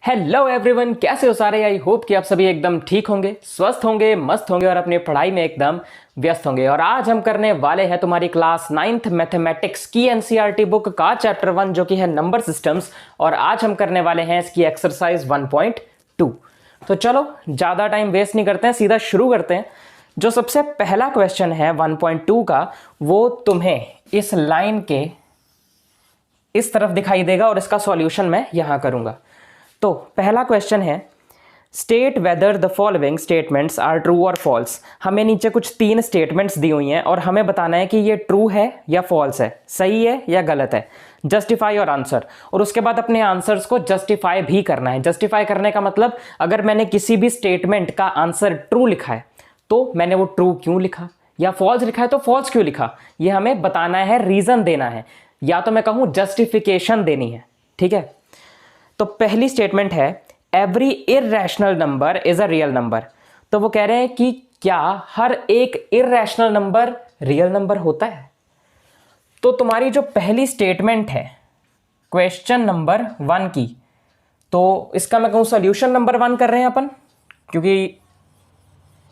Hello everyone, कैसे हो सारे। आई होप कि आप सभी एकदम ठीक होंगे, स्वस्थ होंगे, मस्त होंगे और अपनी पढ़ाई में एकदम व्यस्त होंगे। और आज हम करने वाले हैं तुम्हारी क्लास 9th मैथमेटिक्स की एनसीईआरटी बुक का चैप्टर 1 जो कि है नंबर सिस्टम्स। और आज हम करने वाले हैं इसकी एक्सरसाइज 1.2। तो चलो ज़्यादा टाइम वेस्ट नहीं करते हैं, सीधा शुरू करते हैं। जो सबसे पहला क्वेश्चन है 1.2 का, वो तुम्हें इस लाइन के इस तरफ दिखाई देगा और इसका सॉल्यूशन मैं यहां करूंगा। तो पहला क्वेश्चन है, state whether the following statements are true और फॉल्स। हमें नीचे कुछ 3 स्टेटमेंट्स दी हुई हैं और हमें बताना है कि ये ट्रू है या फॉल्स है, सही है या गलत है। जस्टिफाई और आंसर, और उसके बाद अपने आंसर्स को जस्टिफाई भी करना है। जस्टिफाई करने का मतलब, अगर मैंने किसी भी स्टेटमेंट का आंसर ट्रू लिखा है तो मैंने वो ट्रू क्यों लिखा, या फॉल्स लिखा है तो फॉल्स क्यों लिखा, ये हमें बताना है, रीजन देना है, या तो मैं कहूं जस्टिफिकेशन देनी है। ठीक है, तो पहली स्टेटमेंट है, every irrational number is a real number. तो वो कह रहे हैं कि क्या हर एक इररेशनल नंबर रियल नंबर होता है। तो तुम्हारी जो पहली स्टेटमेंट है क्वेश्चन नंबर 1 की, तो इसका मैं कहूं सॉल्यूशन नंबर 1 कर रहे हैं अपन, क्योंकि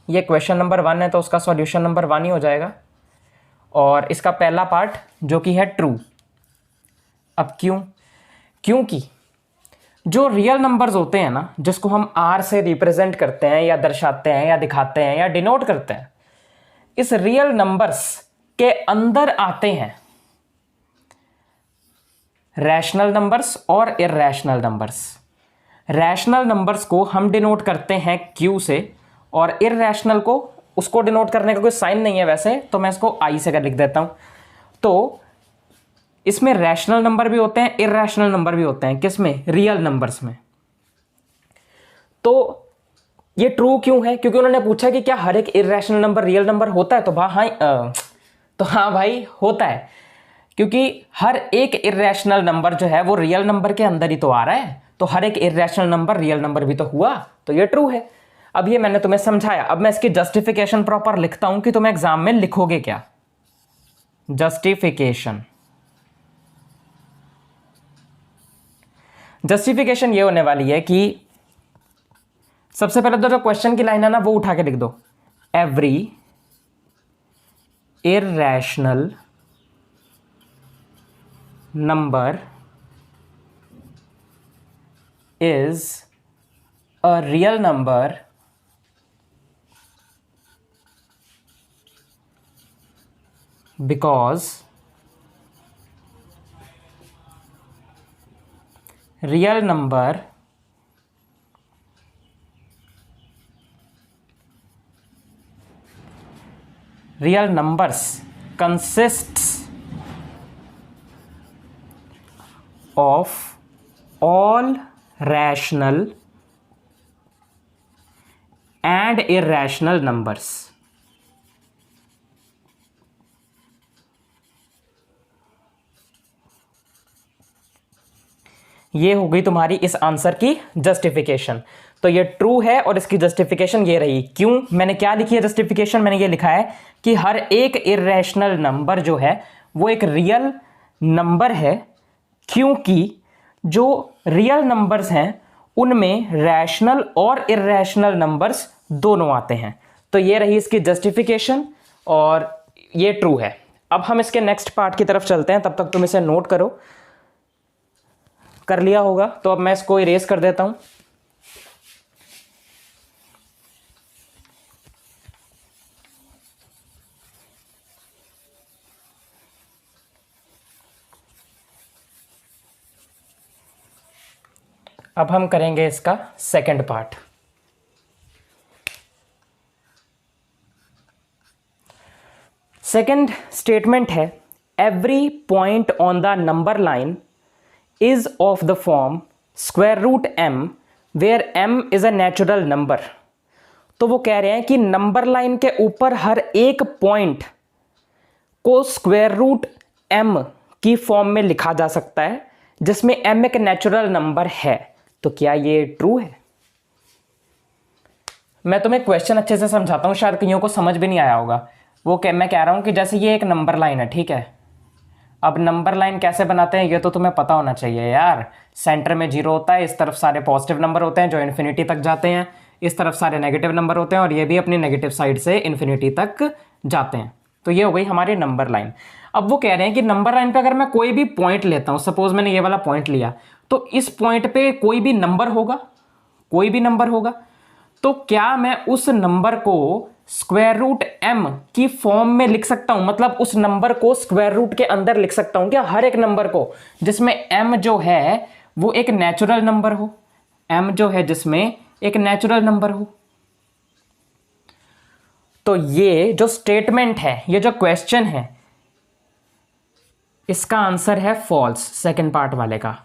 ये क्वेश्चन नंबर 1 है तो उसका सॉल्यूशन नंबर 1 ही हो जाएगा। और इसका पहला पार्ट जो कि है ट्रू। अब क्योंकि जो रियल नंबर्स होते हैं ना, जिसको हम आर से रिप्रेजेंट करते हैं या दर्शाते हैं या दिखाते हैं या डिनोट करते हैं, इस रियल नंबर्स के अंदर आते हैं रैशनल नंबर्स और इररेशनल नंबर्स। रैशनल नंबर्स को हम डिनोट करते हैं क्यू से, और इररेशनल को, उसको डिनोट करने का कोई साइन नहीं है वैसे, तो मैं इसको आई से कर लिख देता हूं। तो इसमें रैशनल नंबर भी होते हैं, इररेशनल नंबर भी होते हैं। किसमें? रियल नंबर्स में। तो ये ट्रू क्यों है? क्योंकि उन्होंने पूछा कि क्या हर एक इररेशनल नंबर रियल नंबर होता है, तो हाँ भाई होता है, क्योंकि हर एक इररेशनल नंबर जो है वो रियल नंबर के अंदर ही तो आ रहा है। तो हर एक इररेशनल नंबर रियल नंबर भी तो हुआ, तो ये ट्रू है। अब ये मैंने तुम्हें समझाया, अब मैं इसकी जस्टिफिकेशन प्रॉपर लिखता हूं कि तुम एग्जाम में लिखोगे क्या। जस्टिफिकेशन ये होने वाली है कि सबसे पहले तो जो क्वेश्चन की लाइन है ना, वो उठा के लिख दो। Every irrational number is a real number because real numbers consists of all rational and irrational numbers। ये हो गई तुम्हारी इस आंसर की जस्टिफिकेशन। तो ये ट्रू है और इसकी जस्टिफिकेशन ये रही। क्यों? मैंने क्या लिखी है जस्टिफिकेशन? मैंने ये लिखा है कि हर एक इररेशनल नंबर जो है वो एक रियल नंबर है, क्योंकि जो रियल नंबर्स हैं उनमें रैशनल और इररेशनल नंबर्स दोनों आते हैं। तो ये रही इसकी जस्टिफिकेशन और ये ट्रू है। अब हम इसके नेक्स्ट पार्ट की तरफ चलते हैं, तब तक तुम इसे नोट करो। कर लिया होगा तो अब मैं इसको इरेज कर देता हूं। अब हम करेंगे इसका सेकंड पार्ट। सेकंड स्टेटमेंट है, every point on the number line is of the form square root m where m is a natural number। तो वो कह रहे हैं कि नंबर लाइन के ऊपर हर एक पॉइंट को स्क्वायर रूट m की फॉर्म में लिखा जा सकता है, जिसमें m एक नेचुरल नंबर है। तो क्या ये ट्रू है? मैं तुम्हें क्वेश्चन अच्छे से समझाता हूं, शायद कईयों को समझ भी नहीं आया होगा। मैं कह रहा हूं कि जैसे ये एक नंबर लाइन है, ठीक है, अब नंबर लाइन कैसे बनाते हैं ये तो तुम्हें पता होना चाहिए यार। सेंटर में 0 होता है, इस तरफ सारे पॉजिटिव नंबर होते हैं जो इन्फिनिटी तक जाते हैं, इस तरफ सारे नेगेटिव नंबर होते हैं और ये भी अपनी नेगेटिव साइड से इन्फिनिटी तक जाते हैं। तो ये हो गई हमारी नंबर लाइन। अब वो कह रहे हैं कि नंबर लाइन पे अगर मैं कोई भी पॉइंट लेता हूँ, सपोज मैंने ये वाला पॉइंट लिया, तो इस पॉइंट पे कोई भी नंबर होगा, कोई भी नंबर होगा, तो क्या मैं उस नंबर को स्क्वायर रूट m की फॉर्म में लिख सकता हूं? मतलब उस नंबर को स्क्वायर रूट के अंदर लिख सकता हूं क्या? हर एक नंबर को जिसमें m जो है वो एक नेचुरल नंबर हो, m जो है जिसमें एक नेचुरल नंबर हो। तो ये जो स्टेटमेंट है, ये जो क्वेश्चन है, इसका आंसर है फॉल्स, सेकंड पार्ट वाले का।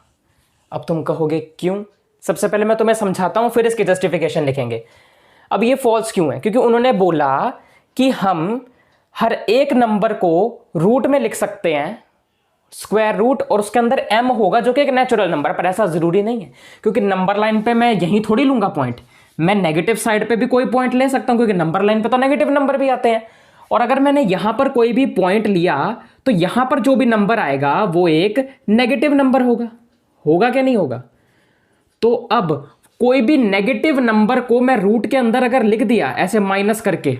अब तुम कहोगे क्यों? सबसे पहले मैं तुम्हें समझाता हूं, फिर इसकी जस्टिफिकेशन लिखेंगे। अब ये फॉल्स क्यों है? क्योंकि उन्होंने बोला कि हम हर एक नंबर को रूट में लिख सकते हैं, स्क्वायर रूट, और उसके अंदर m होगा जो कि एक नेचुरल नंबर, पर ऐसा जरूरी नहीं है, क्योंकि नंबर लाइन पे मैं यहीं थोड़ी लूंगा पॉइंट, मैं नेगेटिव साइड पे भी कोई पॉइंट ले सकता हूं, क्योंकि नंबर लाइन पे तो नेगेटिव नंबर भी आते हैं। और अगर मैंने यहां पर कोई भी पॉइंट लिया तो यहां पर जो भी नंबर आएगा वो एक नेगेटिव नंबर होगा, होगा क्या नहीं होगा? तो अब कोई भी नेगेटिव नंबर को मैं रूट के अंदर अगर लिख दिया ऐसे माइनस करके,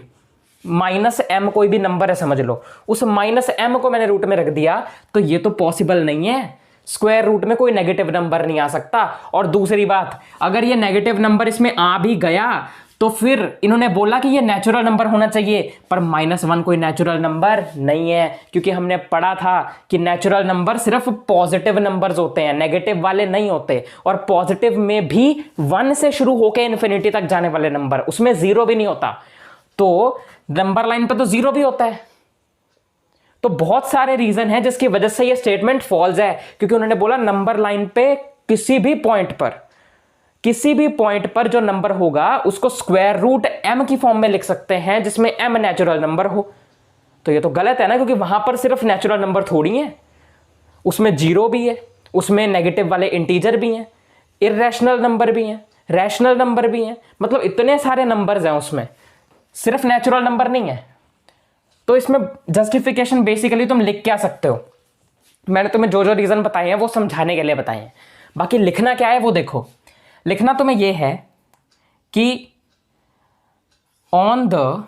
-m कोई भी नंबर है समझ लो, उस -m को मैंने रूट में रख दिया, तो ये तो पॉसिबल नहीं है। स्क्वायर रूट में कोई नेगेटिव नंबर नहीं आ सकता। और दूसरी बात, अगर ये नेगेटिव नंबर इसमें आ भी गया तो फिर इन्होंने बोला कि ये नेचुरल नंबर होना चाहिए, पर -1 कोई नेचुरल नंबर नहीं है, क्योंकि हमने पढ़ा था कि नेचुरल नंबर सिर्फ पॉजिटिव नंबर्स होते हैं, नेगेटिव वाले नहीं होते। और पॉजिटिव में भी 1 से शुरू होकर इन्फिनिटी तक जाने वाले नंबर, उसमें 0 भी नहीं होता। तो नंबर लाइन पर तो 0 भी होता है। तो बहुत सारे रीजन है जिसकी वजह से ये स्टेटमेंट फॉल्स है, क्योंकि उन्होंने बोला नंबर लाइन पे किसी भी पॉइंट पर जो नंबर होगा उसको स्क्वायर रूट m की फॉर्म में लिख सकते हैं जिसमें m नेचुरल नंबर हो। तो ये तो गलत है ना, क्योंकि वहां पर सिर्फ नेचुरल नंबर थोड़ी है, उसमें 0 भी है, उसमें नेगेटिव वाले इंटीजर भी हैं, इर्रेशनल नंबर भी हैं, रैशनल नंबर भी हैं, मतलब इतने सारे नंबर्स हैं उसमें, सिर्फ नेचुरल नंबर नहीं है। तो इसमें जस्टिफिकेशन बेसिकली तुम लिख क्या सकते हो, मैंने तुम्हें जो जो रीजन बताए हैं वो समझाने के लिए बताए हैं। बाकी लिखना क्या है वो देखो, लिखना तुम्हें यह है कि on the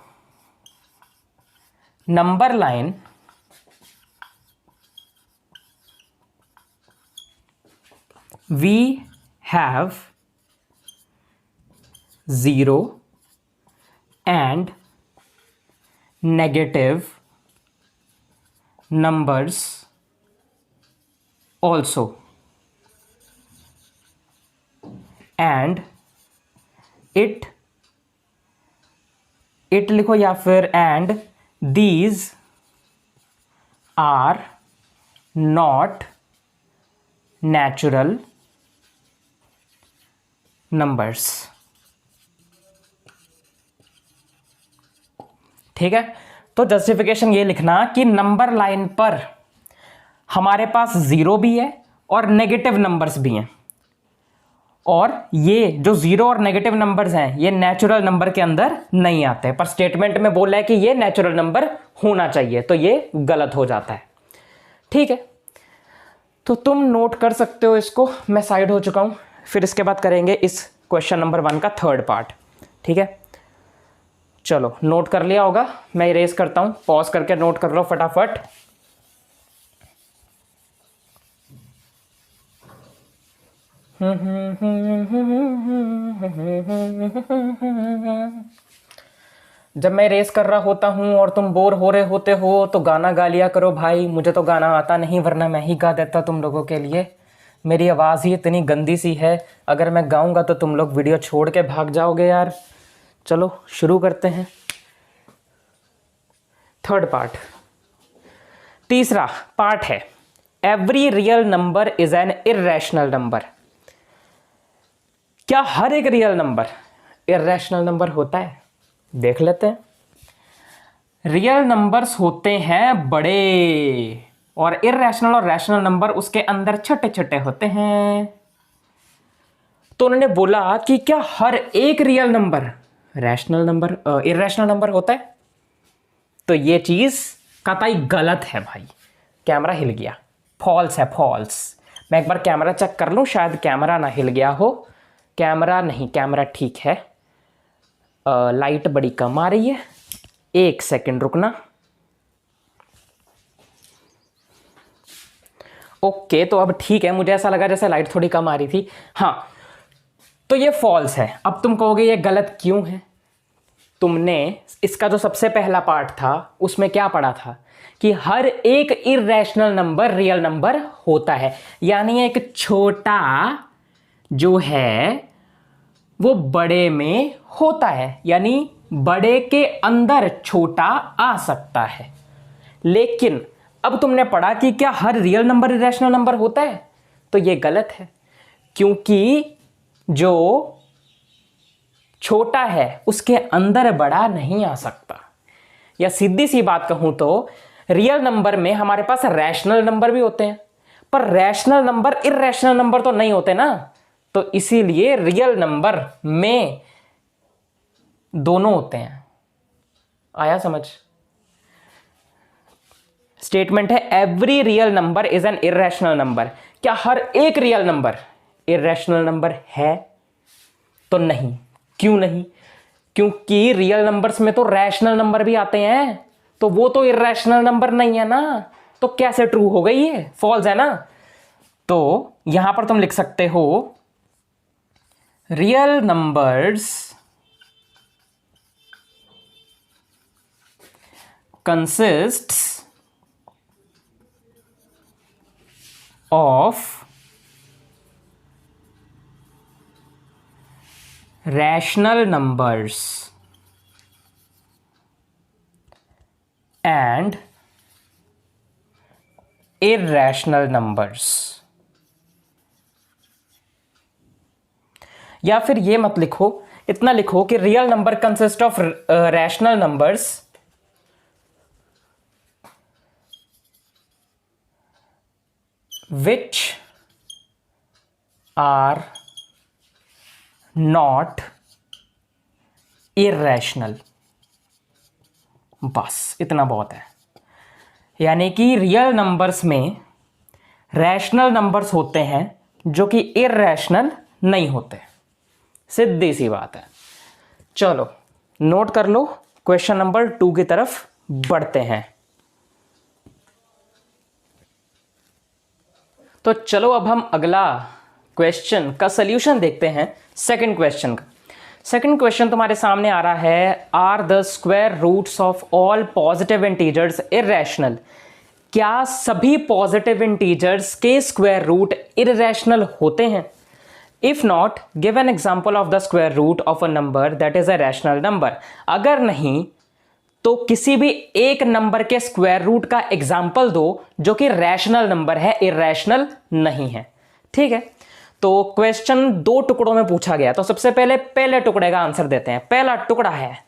number line we have 0 and negative numbers also, and it लिखो या फिर and these are not natural numbers। ठीक है, तो जस्टिफिकेशन ये लिखना कि नंबर लाइन पर हमारे पास 0 भी है और नेगेटिव नंबर्स भी हैं, और ये जो 0 और नेगेटिव नंबर्स हैं ये नेचुरल नंबर के अंदर नहीं आते, पर स्टेटमेंट में बोला है कि ये नेचुरल नंबर होना चाहिए, तो ये गलत हो जाता है। ठीक है, तो तुम नोट कर सकते हो इसको, मैं साइड हो चुका हूं। फिर इसके बाद करेंगे इस क्वेश्चन नंबर 1 का थर्ड पार्ट। ठीक है, चलो नोट कर लिया होगा, मैं इरेज करता हूं, पॉज करके नोट कर लो फटाफट। जब मैं रेस कर रहा होता हूँ और तुम बोर हो रहे होते हो तो गाना गा लिया करो भाई, मुझे तो गाना आता नहीं, वरना मैं ही गा देता तुम लोगों के लिए। मेरी आवाज़ ही इतनी गंदी सी है, अगर मैं गाऊंगा तो तुम लोग वीडियो छोड़ के भाग जाओगे यार। चलो शुरू करते हैं थर्ड पार्ट। तीसरा पार्ट है every real number is an irrational number. क्या हर एक रियल नंबर इर्रेशनल नंबर होता है? देख लेते हैं। रियल नंबर्स होते हैं बड़े और इर्रेशनल और रैशनल नंबर उसके अंदर छोटे छोटे होते हैं। तो उन्होंने बोला कि क्या हर एक real number rational number irrational number होता है? तो ये चीज कतई गलत है भाई। कैमरा हिल गया। फॉल्स है, फॉल्स। मैं एक बार कैमरा चेक कर लूँ, शायद कैमरा ना हिल गया हो। कैमरा नहीं, कैमरा ठीक है। लाइट बड़ी कम आ रही है, एक सेकंड रुकना। ओके, तो अब ठीक है, मुझे ऐसा लगा जैसे लाइट थोड़ी कम आ रही थी। हाँ, तो ये फॉल्स है। अब तुम कहोगे ये गलत क्यों है? तुमने इसका जो सबसे पहला पार्ट था उसमें क्या पढ़ा था कि हर एक इर्रेशनल नंबर रियल नंबर होता है, यानी एक छोटा जो है वो बड़े में होता है, यानी बड़े के अंदर छोटा आ सकता है। लेकिन अब तुमने पढ़ा कि क्या हर रियल नंबर इरेशनल नंबर होता है, तो ये गलत है, क्योंकि जो छोटा है उसके अंदर बड़ा नहीं आ सकता। या सीधी सी बात कहूं तो रियल नंबर में हमारे पास रैशनल नंबर भी होते हैं, पर रैशनल नंबर इर्रेशनल नंबर तो नहीं होते ना, तो इसीलिए रियल नंबर में दोनों होते हैं। आया समझ? स्टेटमेंट है every real number is an irrational number. क्या हर एक रियल नंबर इर्रेशनल नंबर है? तो नहीं। क्यों नहीं? क्योंकि रियल नंबर्स में तो रैशनल नंबर भी आते हैं, तो वो तो इर्रेशनल नंबर नहीं है ना, तो कैसे ट्रू हो गई? ये फॉल्स है ना। तो यहां पर तुम लिख सकते हो real numbers consists of rational numbers and irrational numbers। या फिर ये मत लिखो, इतना लिखो कि real number consist of rational numbers which are not irrational। बस इतना बहुत है। यानी कि रियल नंबर्स में रैशनल नंबर्स होते हैं जो कि इर्रेशनल नहीं होते। सीधी सी बात है। चलो नोट कर लो, क्वेश्चन नंबर 2 की तरफ बढ़ते हैं। तो चलो अब हम अगला क्वेश्चन का सॉल्यूशन देखते हैं। सेकंड क्वेश्चन का सेकंड क्वेश्चन तुम्हारे सामने आ रहा है, are the square roots of all positive integers irrational. क्या सभी पॉजिटिव इंटीजर्स के स्क्वायर रूट इर्रेशनल होते हैं? If not, give an example of the square root of a number that is a rational number. अगर नहीं तो किसी भी एक नंबर के स्क्वायर रूट का एग्जाम्पल दो जो कि रैशनल नंबर है, इर्रेशनल नहीं है। ठीक है, तो क्वेश्चन 2 टुकड़ों में पूछा गया, तो सबसे पहले टुकड़े का आंसर देते हैं। पहला टुकड़ा है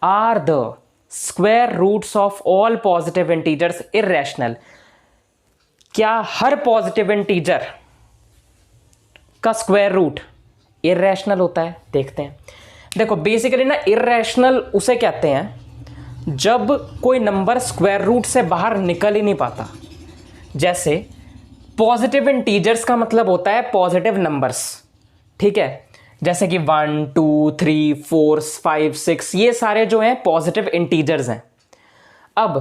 are the square roots of all positive integers irrational. क्या हर पॉजिटिव इंटीजर का स्क्वायर रूट इर्रेशनल होता है? देखते हैं। देखो बेसिकली ना, इर्रेशनल उसे कहते हैं जब कोई नंबर स्क्वायर रूट से बाहर निकल ही नहीं पाता। जैसे पॉजिटिव इंटीजर्स का मतलब होता है पॉजिटिव नंबर्स। ठीक है, जैसे कि 1 2 3 4 5 6 ये सारे जो हैं पॉजिटिव इंटीजर्स हैं। अब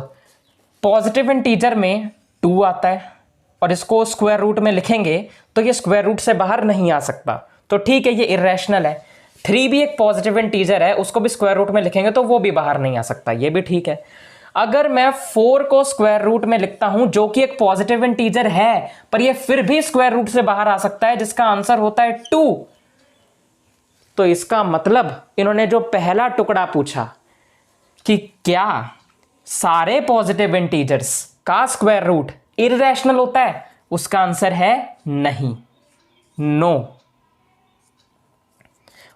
पॉजिटिव इंटीजर में 2 आता है और इसको स्क्वायर रूट में लिखेंगे तो ये स्क्वायर रूट से बाहर नहीं आ सकता, तो ठीक है, ये इर्रेशनल है। 3 भी एक पॉजिटिव इंटीजर है, उसको भी स्क्वायर रूट में लिखेंगे तो वो भी बाहर नहीं आ सकता, ये भी ठीक है। अगर मैं 4 को स्क्वायर रूट में लिखता हूं जो कि एक पॉजिटिव इंटीजर है पर ये फिर भी स्क्वायर रूट से बाहर आ सकता है, जिसका आंसर होता है 2, तो इसका मतलब इन्होंने जो पहला टुकड़ा पूछा कि क्या सारे पॉजिटिव इंटीजर्स का स्क्वायर रूट इर्रेशनल होता है, उसका आंसर है नहीं, नो।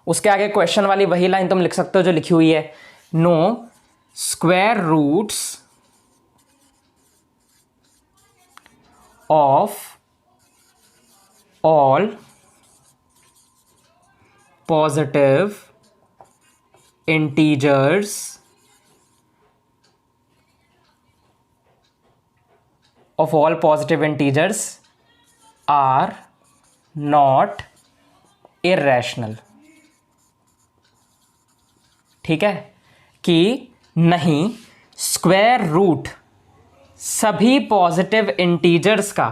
उसके आगे क्वेश्चन वाली वही लाइन तुम लिख सकते हो जो लिखी हुई है, no square roots of all positive integers of all positive integers are not irrational. ठीक है, कि नहीं स्क्वायर रूट सभी पॉजिटिव इंटीजर्स का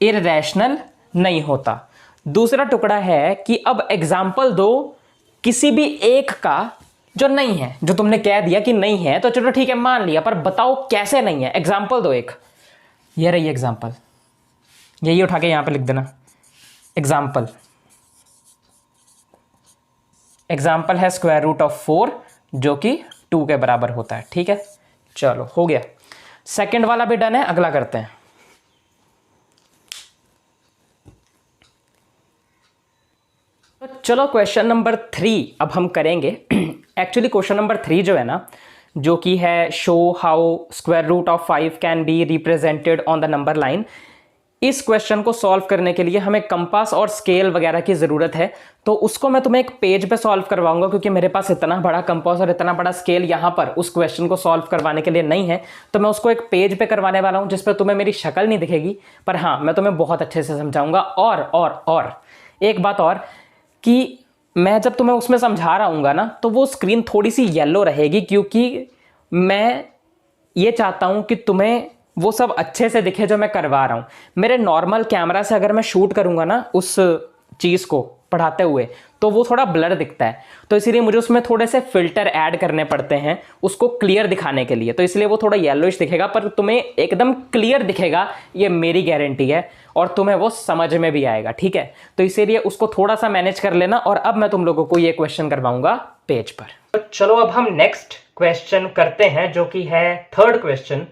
इरेशनल नहीं होता। दूसरा टुकड़ा है कि अब एग्जाम्पल दो किसी भी एक का जो नहीं है, जो तुमने कह दिया कि नहीं है तो चलो ठीक है मान लिया, पर बताओ कैसे नहीं है, एग्जाम्पल दो एक। ये रही एग्जाम्पल, यही उठा के यहां पे लिख देना। एग्जाम्पल एग्जाम्पल है स्क्वायर रूट ऑफ 4 जो कि 2 के बराबर होता है। ठीक है, चलो हो गया, सेकंड वाला भी डन है, अगला करते हैं। तो चलो क्वेश्चन नंबर 3 अब हम करेंगे। एक्चुअली क्वेश्चन नंबर 3 जो है ना, जो कि है show how square root of 5 can be represented on the number line. इस क्वेश्चन को सॉल्व करने के लिए हमें कंपास और स्केल वगैरह की ज़रूरत है, तो उसको मैं तुम्हें एक पेज पे सॉल्व करवाऊंगा, क्योंकि मेरे पास इतना बड़ा कंपास और इतना बड़ा स्केल यहाँ पर उस क्वेश्चन को सॉल्व करवाने के लिए नहीं है। तो मैं उसको एक पेज पे करवाने वाला हूँ जिस पर तुम्हें मेरी शक्ल नहीं दिखेगी, पर हाँ मैं तुम्हें बहुत अच्छे से समझाऊंगा। और एक बात और, कि मैं जब तुम्हें उसमें समझा रहा हूँगा ना, तो वो स्क्रीन थोड़ी सी येलो रहेगी, क्योंकि मैं ये चाहता हूँ कि तुम्हें वो सब अच्छे से दिखे जो मैं करवा रहा हूँ। मेरे नॉर्मल कैमरा से अगर मैं शूट करूँगा ना उस चीज़ को पढ़ाते हुए, तो वो थोड़ा ब्लर दिखता है, तो इसीलिए मुझे उसमें थोड़े से फिल्टर ऐड करने पड़ते हैं उसको क्लियर दिखाने के लिए, तो इसलिए वो थोड़ा येलोइश दिखेगा, पर तुम्हें एकदम क्लियर दिखेगा, ये मेरी गारंटी है, और तुम्हें वो समझ में भी आएगा। ठीक है, तो इसीलिए उसको थोड़ा सा मैनेज कर लेना। और अब मैं तुम लोगों को ये क्वेश्चन करवाऊंगा पेज पर। तो चलो अब हम नेक्स्ट क्वेश्चन करते हैं, जो कि है third question,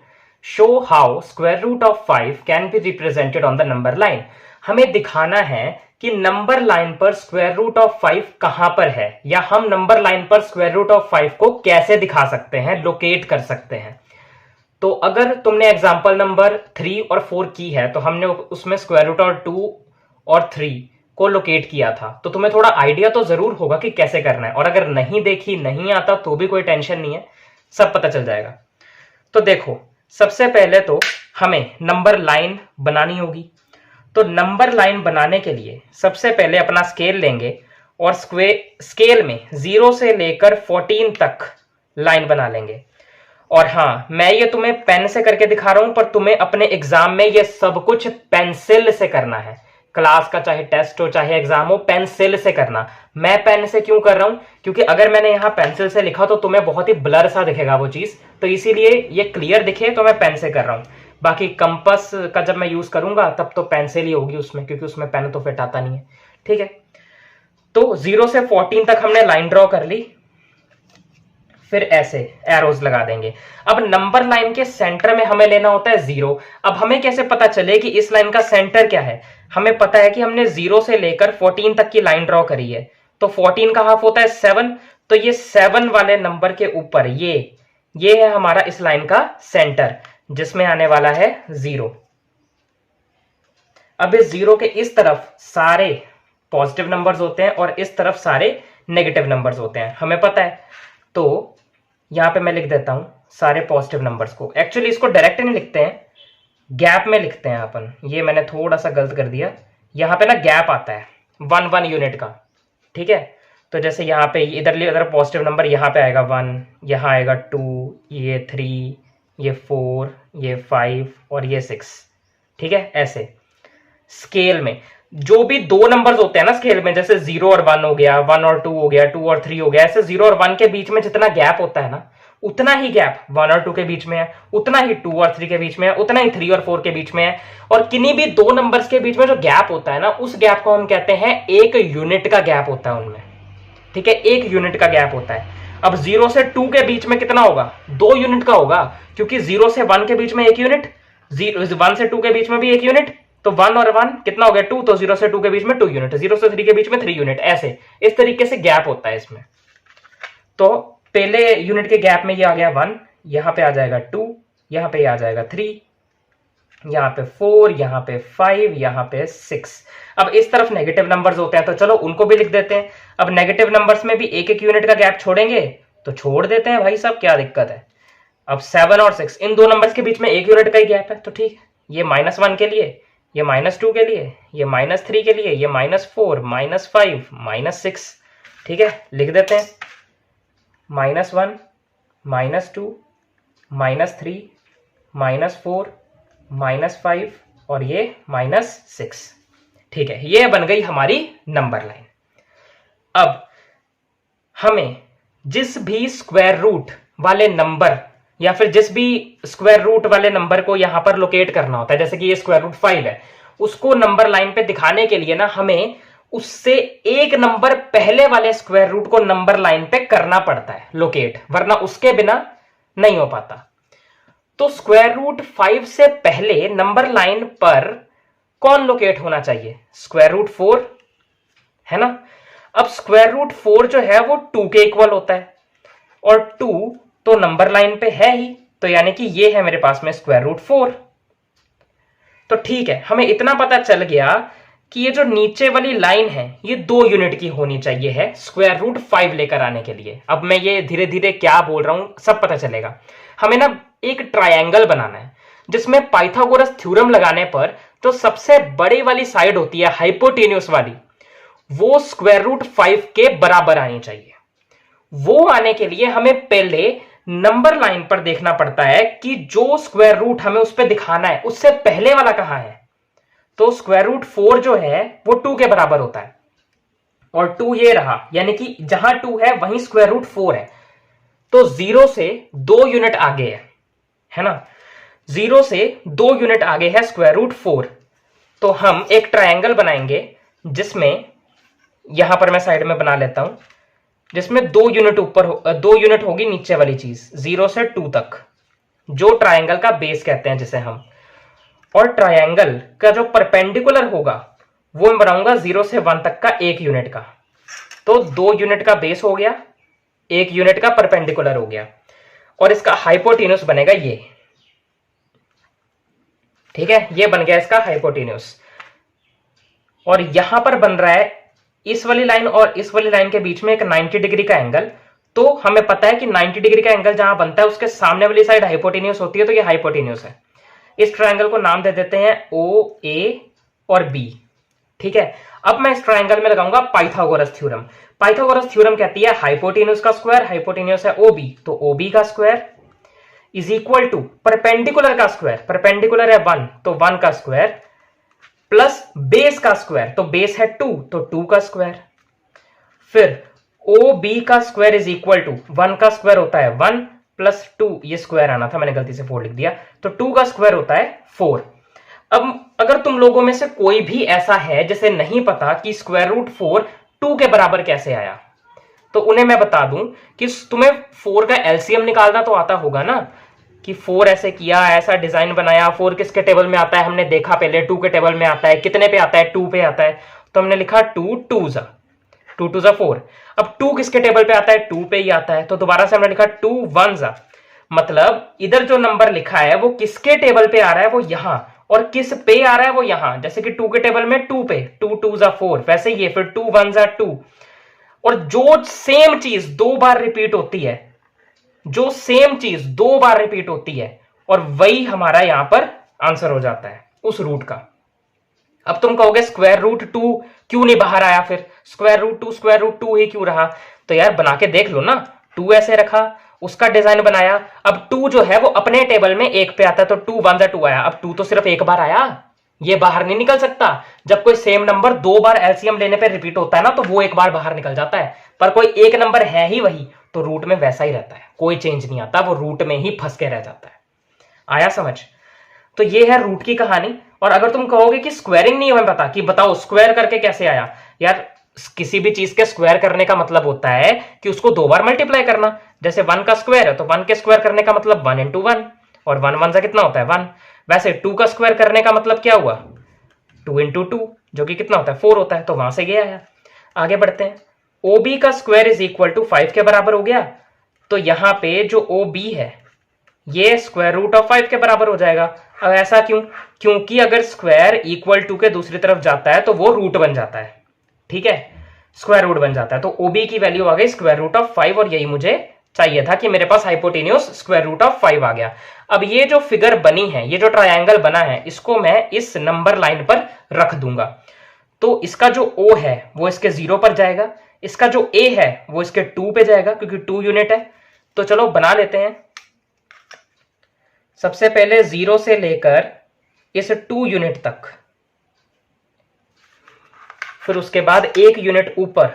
show how square root of 5 can be represented on the number line. हमें दिखाना है कि नंबर लाइन पर स्क्वायर रूट ऑफ 5 कहां पर है, या हम नंबर लाइन पर स्क्वायर रूट ऑफ 5 को कैसे दिखा सकते हैं, लोकेट कर सकते हैं। तो अगर तुमने एग्जांपल नंबर 3 और 4 की है, तो हमने उसमें स्क्वायर रूट और 2 और 3 को लोकेट किया था, तो तुम्हें थोड़ा आइडिया तो जरूर होगा कि कैसे करना है। और अगर नहीं देखी, नहीं आता, तो भी कोई टेंशन नहीं है, सब पता चल जाएगा। तो देखो, सबसे पहले तो हमें नंबर लाइन बनानी होगी। तो नंबर लाइन बनाने के लिए सबसे पहले अपना स्केल लेंगे और स्केल में 0 से लेकर 14 तक लाइन बना लेंगे। और हाँ, मैं ये तुम्हें पेन से करके दिखा रहा हूं, पर तुम्हें अपने एग्जाम में ये सब कुछ पेंसिल से करना है। क्लास का चाहे टेस्ट हो चाहे एग्जाम हो, पेंसिल से करना। मैं पेन से क्यों कर रहा हूं, क्योंकि अगर मैंने यहां पेंसिल से लिखा तो तुम्हें बहुत ही ब्लर सा दिखेगा वो चीज, तो इसीलिए ये क्लियर दिखे तो मैं पेन से कर रहा हूं। बाकी कंपास का जब मैं यूज करूंगा तब तो पेंसिल ही होगी उसमें, क्योंकि उसमें पेन तो फिट आता नहीं है। ठीक है, तो 0 से 14 तक हमने लाइन ड्रॉ कर ली, फिर ऐसे एरोज लगा देंगे। अब नंबर लाइन के सेंटर में हमें लेना होता है 0। अब हमें कैसे पता चले कि इस लाइन का सेंटर क्या है? हमें पता है कि हमने 0 से लेकर 14 तक की लाइन ड्रॉ करी है, तो 14 का हाफ होता है 7, तो ये 7 वाले नंबर के ऊपर ये है हमारा इस लाइन का सेंटर, जिसमें आने वाला है 0। अब इस 0 के इस तरफ सारे पॉजिटिव नंबर्स होते हैं और इस तरफ सारे नेगेटिव नंबर्स होते हैं, हमें पता है। तो यहां पे मैं लिख देता हूं सारे पॉजिटिव नंबर्स को। एक्चुअली इसको डायरेक्ट नहीं लिखते हैं, गैप में लिखते हैं अपन। ये मैंने थोड़ा सा गलत कर दिया, यहां पे ना गैप आता है 1 यूनिट का। ठीक है, तो जैसे यहाँ पे इधर पॉजिटिव नंबर यहाँ पे आएगा 1, यहाँ आएगा 2, ये 3, ये 4, ये 5 और ये 6। ठीक है, ऐसे स्केल में जो भी दो नंबर्स होते हैं ना स्केल में, जैसे 0 और 1 हो गया, 1 और 2 हो गया, 2 और 3 हो गया, ऐसे 0 और 1 के बीच में जितना गैप होता है ना, उतना ही गैप 1 और 2 के बीच में है, उतना ही 2 और 3 के बीच में है, उतना ही 3 और 4 के बीच में है। और किन्हीं भी दो नंबर्स के बीच में जो गैप होता है ना, उस गैप को हम कहते हैं 1 यूनिट का गैप होता है उनमें। ठीक है, 1 यूनिट का गैप होता है। अब 0 से 2 के बीच में कितना होगा? 2 यूनिट का होगा, क्योंकि 0 से 1 के बीच में 1 यूनिट, 1 से 2 के बीच में भी 1 यूनिट, तो 1 और 1 कितना हो गया? 2, तो 0 से 2 के बीच में 2 यूनिट, 0 से 3 के बीच में 3 यूनिट, ऐसे इस तरीके से गैप होता है इसमें। तो पहले यूनिट के गैप में ये आ गया 1, यहां पे आ जाएगा 2, यहां पे आ जाएगा 3, यहां पे 4, यहां पे 5, यहां पे 6। अब इस तरफ नेगेटिव नंबर्स होते हैं, तो चलो उनको भी लिख देते हैं। अब नेगेटिव नंबर्स में भी 1 यूनिट का गैप छोड़ेंगे, तो छोड़ देते हैं भाई साहब, क्या दिक्कत है। अब 7 और 6 इन दो नंबर्स के बीच में 1 यूनिट का ही गैप है, तो ठीक है, ये -1 के लिए, ये -2 के लिए, ये -3 के लिए, ये -4, -5, -6। ठीक है, लिख देते हैं -1, -2, -3, -4, -5 और ये -6। ठीक है, ये बन गई हमारी नंबर लाइन। अब हमें जिस भी स्क्वायर रूट वाले नंबर या फिर जिस भी स्क्वायर रूट वाले नंबर को यहां पर लोकेट करना होता है, जैसे कि ये स्क्वायर रूट 5 है, उसको नंबर लाइन पे दिखाने के लिए ना हमें उससे एक नंबर पहले वाले स्क्वायर रूट को नंबर लाइन पे करना पड़ता है लोकेट, वरना उसके बिना नहीं हो पाता। तो स्क्वायर रूट 5 से पहले नंबर लाइन पर कौन लोकेट होना चाहिए? स्क्वायर रूट 4 है ना। अब स्क्वायर रूट 4 जो है वो 2 के इक्वल होता है और 2 तो नंबर लाइन पे है ही, तो यानी कि ये है मेरे पास में स्क्वायर रूट 4। तो ठीक है, हमें इतना पता चल गया कि ये जो नीचे वाली लाइन है ये 2 यूनिट की होनी चाहिए है स्क्वायर रूट 5 लेकर आने के लिए। अब मैं ये धीरे धीरे क्या बोल रहा हूं सब पता चलेगा। हमें ना एक ट्रायंगल बनाना है जिसमें पाइथागोरस थ्योरम लगाने पर जो सबसे बड़ी वाली साइड होती है हाइपोटेन्यूस वाली, वो स्क्वायर रूट 5 के बराबर आनी चाहिए। वो आने के लिए हमें पहले नंबर लाइन पर देखना पड़ता है कि जो स्क्वायर रूट हमें उस पर दिखाना है उससे पहले वाला कहां है। तो स्क्वायर रूट 4 जो है वो 2 के बराबर होता है और 2 ये रहा, यानी कि जहां 2 है वहीं स्क्वायर रूट 4 है। तो 0 से 2 यूनिट आगे है ना, 0 से 2 यूनिट आगे है स्क्वायर रूट 4। तो हम एक ट्रायंगल बनाएंगे जिसमें, यहां पर मैं साइड में बना लेता हूं, जिसमें 2 यूनिट ऊपर 2 यूनिट होगी नीचे वाली चीज 0 से 2 तक, जो ट्रायंगल का बेस कहते हैं जिसे हम। और ट्रायंगल का जो परपेंडिकुलर होगा वो मैं बनाऊंगा 0 से 1 तक का 1 यूनिट का। तो 2 यूनिट का बेस हो गया, 1 यूनिट का परपेंडिकुलर हो गया और इसका हाइपोटेन्यूस बनेगा ये। ठीक है, ये बन गया इसका हाइपोटेन्यूस। और यहां पर बन रहा है इस वाली लाइन और इस वाली लाइन के बीच में एक 90 डिग्री का एंगल। तो हमें पता है कि 90 डिग्री का एंगल जहां बनता है उसके सामने वाली साइड हाइपोटेन्यूस होती है, तो ये हाइपोटेन्यूस है। इस ट्रायंगल को नाम दे देते हैं ओ, ए और बी। ठीक है, अब मैं इस ट्रायंगल में लगाऊंगा पाइथागोरस थ्योरम। पाइथागोरस थ्योरम कहती है हाइपोटेन्यूस का स्क्वायर, हाइपोटेन्यूस है ओबी, तो ओबी का square is equal to perpendicular का स्क्वायर, परपेंडिकुलर है 1 तो 1 का स्क्वायर, प्लस बेस का स्क्वायर, तो बेस है 2 तो 2 का स्क्वायर, फिर ओ बी का स्क्वायर इज इक्वल टू 1 का स्क्वायर होता है 1 प्लस 2, ये स्क्वायर आना था मैंने गलती से 4 लिख दिया, तो 2 का स्क्वायर होता है 4। अब अगर तुम लोगों में से कोई भी ऐसा है जिसे नहीं पता कि स्क्वायर रूट 4 2 के बराबर कैसे आया, तो उन्हें मैं बता दूं कि तुम्हें 4 का एलसीएम निकालना तो आता होगा ना, कि 4 ऐसे किया, ऐसा डिजाइन बनाया, 4 किसके टेबल में आता है हमने देखा पहले, 2 के टेबल में आता है, कितने पे आता है 2 पे आता है, तो हमने लिखा 2 2 2 4। अब 2 किसके टेबल पे आता है 2 पे ही आता है, तो दोबारा से हमने लिखा 2 1 मतलब इधर जो नंबर लिखा है वो किसके टेबल पे आ रहा है वो यहां, और किस पे आ रहा है वो यहां। जैसे कि 2 के टेबल में 2 पे 2 2 4, वैसे ही फिर 2 1 2। और जो सेम चीज 2 बार रिपीट होती है, जो सेम चीज 2 बार रिपीट होती है, और वही हमारा यहां पर आंसर हो जाता है उस रूट का। अब तुम कहोगे स्क्वायर रूट 2 क्यों नहीं बाहर आया, फिर स्क्वायर रूट 2 ही क्यों रहा? तो यार बना के देख लो ना, 2 ऐसे रखा, उसका डिजाइन बनाया, अब 2 जो है वो अपने टेबल में 1 पे आता है, तो 2 1 2 आया। अब 2 तो सिर्फ एक बार आया, ये बाहर नहीं निकल सकता। जब कोई सेम नंबर 2 बार एलसीएम लेने पे रिपीट होता है ना, तो वो एक बार बाहर निकल जाता है, पर कोई एक नंबर है ही वही, तो रूट में वैसा ही रहता है, कोई चेंज नहीं आता, वो रूट में ही फंस के रह जाता है। आया समझ? तो ये है रूट की कहानी। और अगर तुम कहोगे कि स्क्वायरिंग नहीं हमें पता, कि बताओ स्क्वायर करके कैसे आया, यार किसी भी चीज के स्क्वायर करने का मतलब होता है कि उसको 2 बार मल्टीप्लाई करना। जैसे 1 का स्क्वायर है तो 1 के स्क्वायर करने का मतलब 1 × 1, और 1 1 से कितना होता है 1। वैसे 2 का स्क्वायर करने का मतलब क्या हुआ 2 × 2, जो कि कितना होता है 4 होता है, तो वहां से गया है। आगे बढ़ते हैं, OB का स्क्वायर इज इक्वल टू 5 के बराबर हो गया, तो यहां पे जो OB है ये स्क्वायर रूट ऑफ 5 के बराबर हो जाएगा। अब ऐसा क्यों? क्योंकि अगर स्क्वायर इक्वल टू के दूसरी तरफ जाता है तो वो रूट बन जाता है, ठीक है, स्क्वायर रूट बन जाता है। तो OB की वैल्यू आ गई स्क्वायर रूट ऑफ 5, और यही मुझे चाहिए था कि मेरे पास हाइपोटेन्यूज स्क्वायर रूट ऑफ 5 आ गया। अब ये जो फिगर बनी है, ये जो ट्रायंगल बना है, इसको मैं इस नंबर लाइन पर रख दूंगा। तो इसका जो O है वो इसके 0 पर जाएगा, इसका जो A है वो इसके 2 पे जाएगा क्योंकि 2 यूनिट है। तो चलो बना लेते हैं। सबसे पहले 0 से लेकर इस 2 यूनिट तक, फिर उसके बाद 1 यूनिट ऊपर,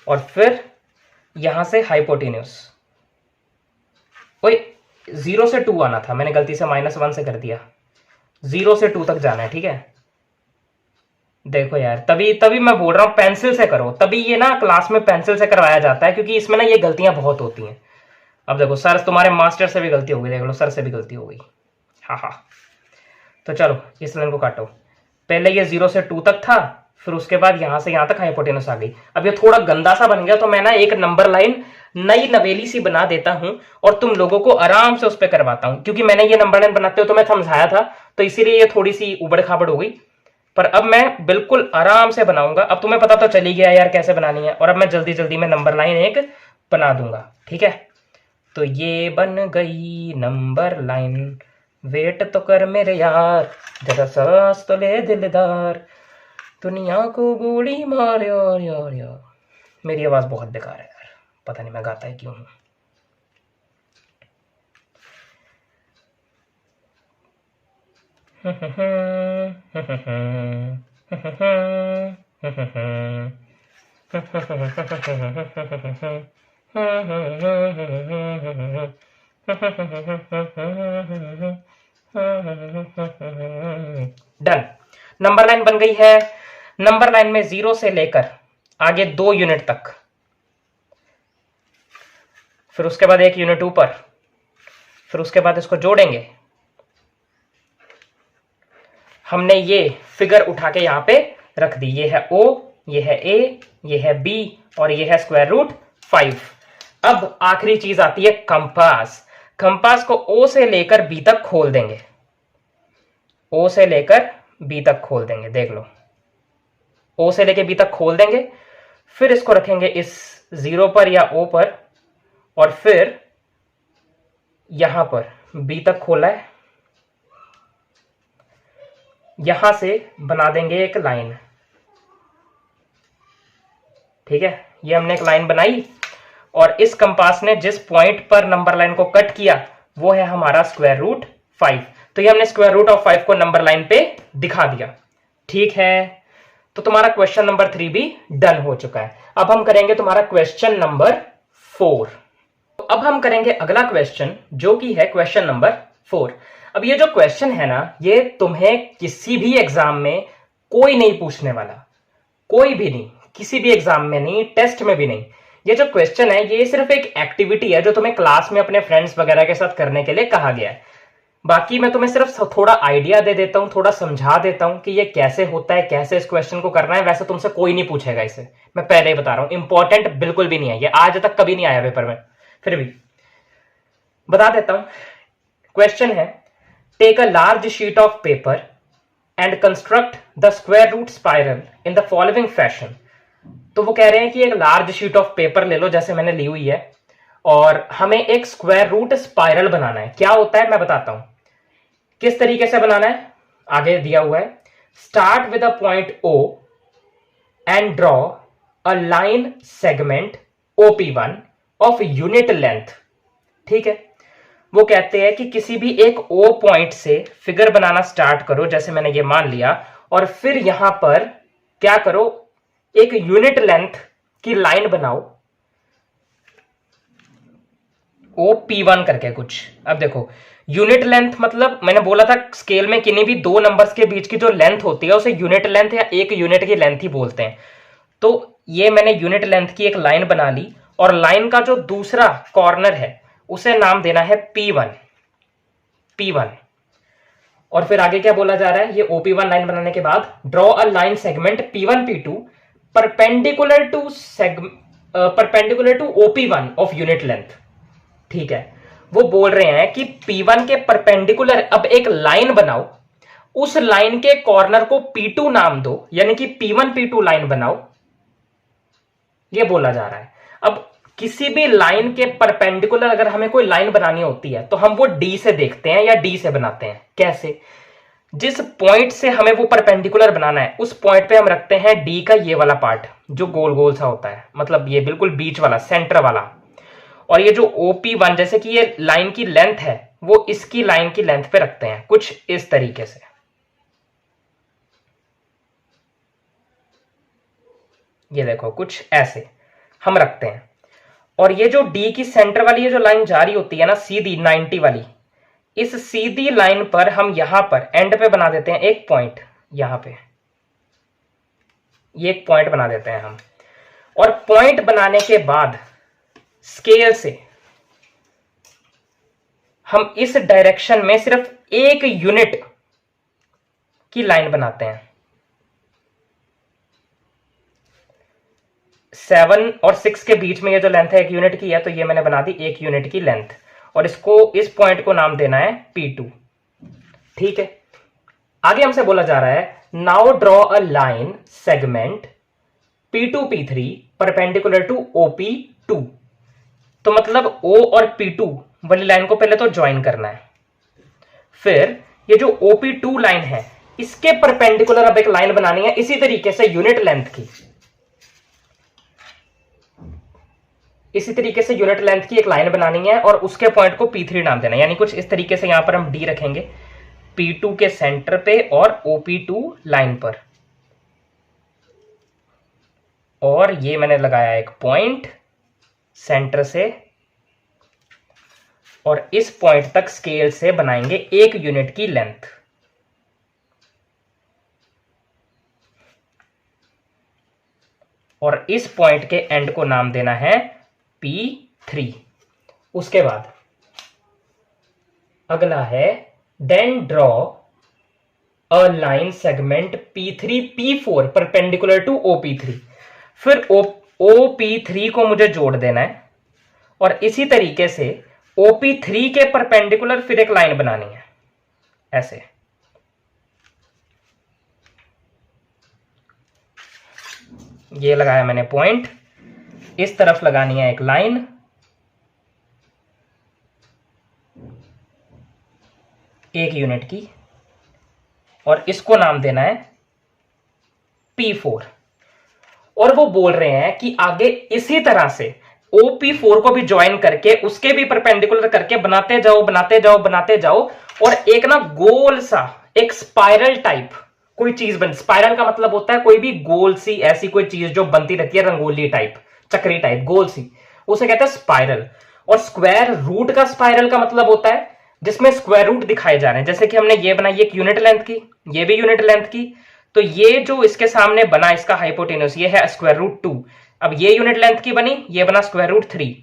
और फिर यहां से हाइपोटेन्यूज। ओए 0 से 2 आना था, मैंने गलती से -1 से कर दिया। 0 से 2 तक जाना है, ठीक है। देखो यार, तभी मैं बोल रहा हूं पेंसिल से करो, तभी ये ना क्लास में पेंसिल से करवाया जाता है, क्योंकि इसमें ना ये गलतियां बहुत होती हैं। अब देखो सर, तुम्हारे मास्टर से भी गलती हो गई, देख लो सर से भी गलती हो गई। हाँ। तो चलो इस लाइन को काटो। पहले ये 0 से 2 तक था, फिर उसके बाद यहां से यहां तक हाइपोटेनस आ गई। अब ये थोड़ा गंदा सा बन गया, तो मैं ना एक नंबर लाइन नई नवेली सी बना देता हूं और तुम लोगों को आराम से उस पर करवाता हूं, क्योंकि मैंने ये नंबर लाइन बनाते हो तो मैं समझाया था, तो इसीलिए ये थोड़ी सी उबड़ खाबड़ हो गई। पर अब मैं बिल्कुल आराम से बनाऊंगा। अब तुम्हें पता तो चली गया यार कैसे बनानी है, और अब मैं जल्दी जल्दी में नंबर लाइन एक बना दूंगा, ठीक है। तो ये बन गई नंबर लाइन, वेट तो कर मेरे यार, जरा सांस तो ले दिलदार, दुनिया को गोली मार यार यार यार। मेरी आवाज बहुत बेकार है यार, पता नहीं मैं गाता है क्यों हूं। डन, नंबर लाइन बन गई है। नंबर लाइन में 0 से लेकर आगे 2 यूनिट तक, फिर उसके बाद 1 यूनिट ऊपर, फिर उसके बाद इसको जोड़ेंगे। हमने ये फिगर उठा के यहां पे रख दी। ये है O, ये है A, ये है B और ये है स्क्वायर रूट 5। अब आखिरी चीज आती है कंपास। कंपास को O से लेकर B तक खोल देंगे, O से लेकर B तक खोल देंगे। देख लो, O से लेकर B तक खोल देंगे, फिर इसको रखेंगे इस 0 पर या O पर, और फिर यहां पर B तक खोला है, यहां से बना देंगे एक लाइन, ठीक है। ये हमने एक लाइन बनाई, और इस कंपास ने जिस पॉइंट पर नंबर लाइन को कट किया वो है हमारा स्क्वायर रूट 5। तो ये हमने स्क्वायर रूट ऑफ 5 को नंबर लाइन पे दिखा दिया, ठीक है। तो तुम्हारा क्वेश्चन नंबर 3 भी डन हो चुका है। अब हम करेंगे तुम्हारा क्वेश्चन नंबर 4। तो अब हम करेंगे अगला क्वेश्चन, जो कि है क्वेश्चन नंबर 4। अब ये जो क्वेश्चन है ना, ये तुम्हें किसी भी एग्जाम में कोई नहीं पूछने वाला, कोई भी नहीं, किसी भी एग्जाम में नहीं, टेस्ट में भी नहीं। ये जो क्वेश्चन है ये सिर्फ एक एक्टिविटी है जो तुम्हें क्लास में अपने फ्रेंड्स वगैरह के साथ करने के लिए कहा गया है। बाकी मैं तुम्हें सिर्फ थोड़ा आइडिया दे देता हूं, थोड़ा समझा देता हूं कि ये कैसे होता है, कैसे इस क्वेश्चन को करना है। वैसे तुमसे कोई नहीं पूछेगा इसे, मैं पहले ही बता रहा हूं, इंपॉर्टेंट बिल्कुल भी नहीं है, ये आज तक कभी नहीं आया पेपर में, फिर भी बता देता हूं। क्वेश्चन है, take a large sheet of paper and construct the square root spiral in the following fashion. तो वो कह रहे हैं कि एक लार्ज शीट ऑफ पेपर ले लो, जैसे मैंने ली हुई है, और हमें एक स्क्वायर रूट स्पाइरल बनाना है। क्या होता है मैं बताता हूं किस तरीके से बनाना है, आगे दिया हुआ है। Start with a point O and draw a line segment OP1 of unit length, ठीक है। वो कहते हैं कि किसी भी एक O पॉइंट से फिगर बनाना स्टार्ट करो, जैसे मैंने ये मान लिया, और फिर यहां पर क्या करो, एक यूनिट लेंथ की लाइन बनाओ OP1 करके कुछ। अब देखो, यूनिट लेंथ मतलब मैंने बोला था स्केल में किन्हीं भी दो नंबर्स के बीच की जो लेंथ होती है उसे यूनिट लेंथ या एक यूनिट की लेंथ ही बोलते हैं। तो ये मैंने यूनिट लेंथ की एक लाइन बना ली, और लाइन का जो दूसरा कॉर्नर है उसे नाम देना है P1। और फिर आगे क्या बोला जा रहा है, ये OP1 लाइन बनाने के बाद draw a line segment P1 P2 perpendicular to OP1 of unit length, ठीक है। वो बोल रहे हैं कि P1 के परपेंडिकुलर अब एक लाइन बनाओ, उस लाइन के कॉर्नर को P2 नाम दो, यानी कि P1 P2 लाइन बनाओ, ये बोला जा रहा है। अब किसी भी लाइन के परपेंडिकुलर अगर हमें कोई लाइन बनानी होती है तो हम वो डी से देखते हैं या डी से बनाते हैं। कैसे? जिस पॉइंट से हमें वो परपेंडिकुलर बनाना है उस पॉइंट पे हम रखते हैं डी का ये वाला पार्ट जो गोल गोल सा होता है, मतलब ये बिल्कुल बीच वाला, सेंटर वाला। और ये जो OP1 जैसे कि ये लाइन की लेंथ है वो इसकी लाइन की लेंथ पे रखते हैं कुछ इस तरीके से। ये देखो कुछ ऐसे हम रखते हैं। और ये जो डी की सेंटर वाली ये जो लाइन जा रही होती है ना सीधी 90 वाली, इस सीधी लाइन पर हम यहां पर एंड पे बना देते हैं एक पॉइंट। यहां पे ये एक पॉइंट बना देते हैं हम। और पॉइंट बनाने के बाद स्केल से हम इस डायरेक्शन में सिर्फ एक यूनिट की लाइन बनाते हैं। 7 और 6 के बीच में ये जो लेंथ है 1 यूनिट की है, तो ये मैंने बना दी 1 यूनिट की लेंथ। और इसको, इस पॉइंट को नाम देना है P2। ठीक है, आगे हमसे बोला जा रहा है now draw a line segment P2 P3 perpendicular to OP2। तो मतलब O और P2 वाली लाइन को पहले तो ज्वाइन करना है। फिर ये जो OP2 लाइन है इसके परपेंडिकुलर अब एक लाइन बनानी है इसी तरीके से यूनिट लेंथ की। इसी तरीके से यूनिट लेंथ की एक लाइन बनानी है और उसके पॉइंट को P3 नाम देना है। यानी कुछ इस तरीके से यहां पर हम D रखेंगे P2 के सेंटर पे और OP2 लाइन पर। और ये मैंने लगाया एक पॉइंट सेंटर से, और इस पॉइंट तक स्केल से बनाएंगे 1 यूनिट की लेंथ। और इस पॉइंट के एंड को नाम देना है P3। उसके बाद अगला है then draw a line segment P3 P4 perpendicular to OP3। फिर OP3 को मुझे जोड़ देना है और इसी तरीके से OP3 के परपेंडिकुलर फिर एक लाइन बनानी है ऐसे। ये लगाया मैंने पॉइंट, इस तरफ लगानी है एक लाइन, एक यूनिट की, और इसको नाम देना है P4। और वो बोल रहे हैं कि आगे इसी तरह से OP4 को भी ज्वाइन करके उसके भी परपेंडिकुलर करके बनाते जाओ बनाते जाओ बनाते जाओ, और एक ना गोल सा एक स्पाइरल टाइप कोई चीज बन। स्पाइरल का मतलब होता है कोई भी गोल सी ऐसी कोई चीज जो बनती रहती है, रंगोली टाइप, चक्री टाइप, गोल सी, उसे कहते हैं स्पाइरल। और स्क्वायर रूट का स्पाइरल का मतलब होता है जिसमें स्क्वायर रूट दिखाए जा रहे हैं। जैसे कि हमने ये बनाई एक यूनिट लेंथ की, ये भी यूनिट लेंथ की, तो ये जो इसके सामने बना इसका हाइपोटेन्यूस ये है स्क्वायर रूट 2। अब ये यूनिट लेंथ की बनी, ये बना स्क्वायर रूट 3।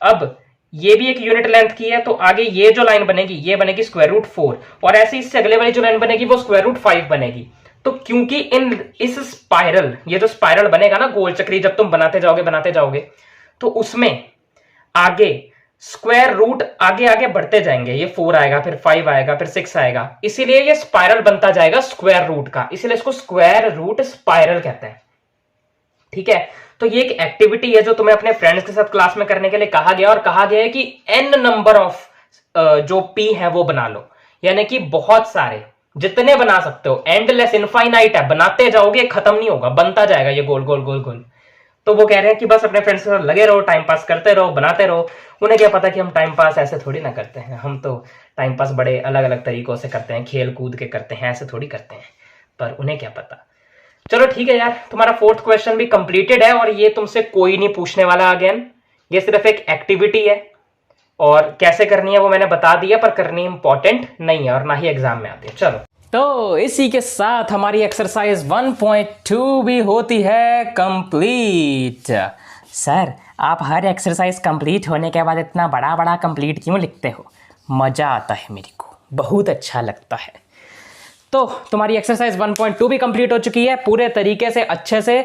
अब ये भी एक यूनिट लेंथ की है, तो आगे ये जो लाइन बनेगी ये बनेगी स्क्वायर रूट 4, और ऐसे इससे अगले वाली जो लाइन बनेगी वो स्क्वायर रूट 5 बनेगी। तो क्योंकि इस स्पाइरल, ये जो स्पाइरल बनेगा ना गोल चक्री, जब तुम बनाते जाओगे तो उसमें आगे स्क्वायर रूट आगे आगे बढ़ते जाएंगे। ये 4 आएगा, फिर 5 आएगा, फिर 6 आएगा, इसीलिए ये स्पाइरल बनता जाएगा स्क्वायर रूट का, इसीलिए इसको स्क्वायर रूट स्पाइरल कहते हैं। ठीक है, तो ये एक एक्टिविटी है जो तुम्हें अपने फ्रेंड्स के साथ क्लास में करने के लिए कहा गया, और कहा गया है कि n नंबर ऑफ जो P है वो बना लो, यानी कि बहुत सारे, जितने बना सकते हो, एंडलेस, इनफाइनाइट है, बनाते जाओगे खत्म नहीं होगा, बनता जाएगा ये गोल गोल गोल गोल। तो वो कह रहे हैं कि बस अपने फ्रेंड्स के साथ लगे रहो, टाइम पास करते रहो, बनाते रहो। उन्हें क्या पता कि हम टाइम पास ऐसे थोड़ी ना करते हैं, हम तो टाइम पास बड़े अलग अलग तरीकों से करते हैं, खेल कूद के करते हैं, ऐसे थोड़ी करते हैं, पर उन्हें क्या पता। चलो ठीक है यार, तुम्हारा 4th क्वेश्चन भी कंप्लीटेड है, और ये तुमसे कोई नहीं पूछने वाला अगेन, ये सिर्फ एक एक्टिविटी है, और कैसे करनी है वो मैंने बता दिया, पर करनी इंपॉर्टेंट नहीं है और ना ही एग्जाम में आती है। चलो, तो इसी के साथ हमारी एक्सरसाइज 1.2 भी होती है कंप्लीट। सर, आप हर एक्सरसाइज कंप्लीट होने के बाद इतना बड़ा बड़ा कंप्लीट क्यों लिखते हो? मज़ा आता है मेरे को, बहुत अच्छा लगता है। तो तुम्हारी एक्सरसाइज 1.2 भी कंप्लीट हो चुकी है पूरे तरीके से, अच्छे से।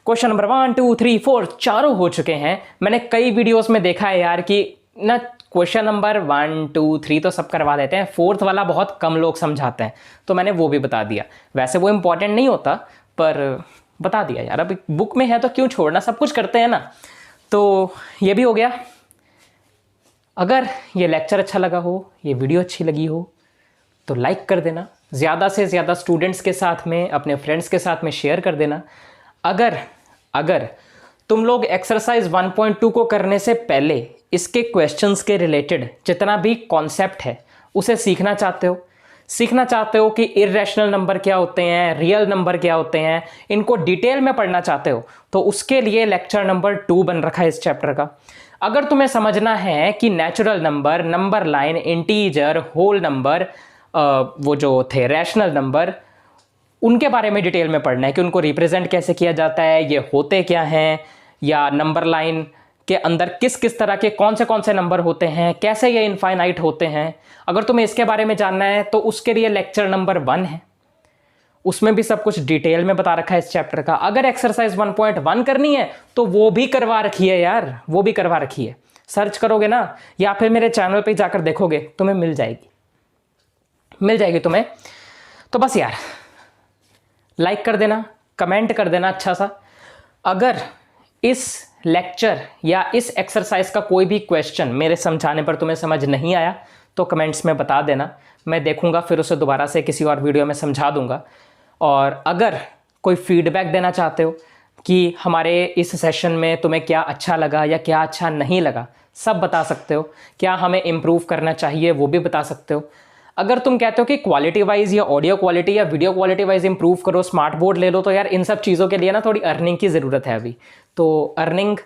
क्वेश्चन नंबर 1 2 3 4 चारों हो चुके हैं। मैंने कई वीडियोस में देखा है यार कि ना क्वेश्चन नंबर 1 2 3 तो सब करवा देते हैं, 4th वाला बहुत कम लोग समझाते हैं, तो मैंने वो भी बता दिया। वैसे वो इंपॉर्टेंट नहीं होता, पर बता दिया यार, अब बुक में है तो क्यों छोड़ना, सब कुछ करते हैं ना। तो ये भी हो गया। अगर ये लेक्चर अच्छा लगा हो, ये वीडियो अच्छी लगी हो तो लाइक कर देना, ज़्यादा से ज़्यादा स्टूडेंट्स के साथ में, अपने फ्रेंड्स के साथ में शेयर कर देना। अगर तुम लोग एक्सरसाइज 1.2 को करने से पहले इसके क्वेश्चंस के रिलेटेड जितना भी कॉन्सेप्ट है उसे सीखना चाहते हो कि इर्रेशनल नंबर क्या होते हैं, रियल नंबर क्या होते हैं, इनको डिटेल में पढ़ना चाहते हो, तो उसके लिए लेक्चर नंबर 2 बन रखा है इस चैप्टर का। अगर तुम्हें समझना है कि natural number, number line, integer, whole number, वो जो थे रैशनल नंबर, उनके बारे में डिटेल में पढ़ना है कि उनको रिप्रेजेंट कैसे किया जाता है, ये होते क्या हैं, या नंबर लाइन के अंदर किस किस तरह के कौन से नंबर होते हैं, कैसे ये इनफाइनाइट होते हैं, अगर तुम्हें इसके बारे में जानना है तो उसके लिए लेक्चर नंबर 1 है, उसमें भी सब कुछ डिटेल में बता रखा है इस चैप्टर का। अगर एक्सरसाइज 1.1 करनी है तो वो भी करवा रखी है यार, वो भी करवा रखी है। सर्च करोगे ना या फिर मेरे चैनल पे जाकर देखोगे, तुम्हें मिल जाएगी तुम्हें। तो बस यार लाइक कर देना, कमेंट कर देना अच्छा सा। अगर इस लेक्चर या इस एक्सरसाइज का कोई भी क्वेश्चन मेरे समझाने पर तुम्हें समझ नहीं आया तो कमेंट्स में बता देना, मैं देखूंगा, फिर उसे दोबारा से किसी और वीडियो में समझा दूंगा। और अगर कोई फीडबैक देना चाहते हो कि हमारे इस सेशन में तुम्हें क्या अच्छा लगा या क्या अच्छा नहीं लगा, सब बता सकते हो। क्या हमें इम्प्रूव करना चाहिए वो भी बता सकते हो। अगर तुम कहते हो कि क्वालिटी वाइज या ऑडियो क्वालिटी या वीडियो क्वालिटी वाइज इंप्रूव करो, स्मार्ट बोर्ड ले लो, तो यार इन सब चीज़ों के लिए ना थोड़ी अर्निंग की ज़रूरत है अभी। तो अर्निंग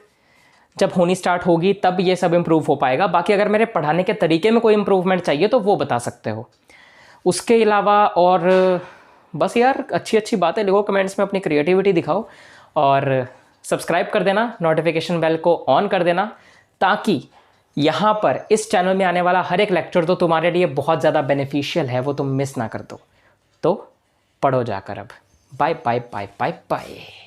जब होनी स्टार्ट होगी तब ये सब इंप्रूव हो पाएगा। बाकी अगर मेरे पढ़ाने के तरीके में कोई इंप्रूवमेंट चाहिए तो वो बता सकते हो। उसके अलावा और बस यार अच्छी अच्छी बातें लिखो कमेंट्स में, अपनी क्रिएटिविटी दिखाओ और सब्सक्राइब कर देना, नोटिफिकेशन बेल को ऑन कर देना, ताकि यहाँ पर इस चैनल में आने वाला हर एक लेक्चर तो तुम्हारे लिए बहुत ज़्यादा बेनिफिशियल है, वो तुम मिस ना कर दो। तो पढ़ो जाकर अब। Bye bye bye bye bye.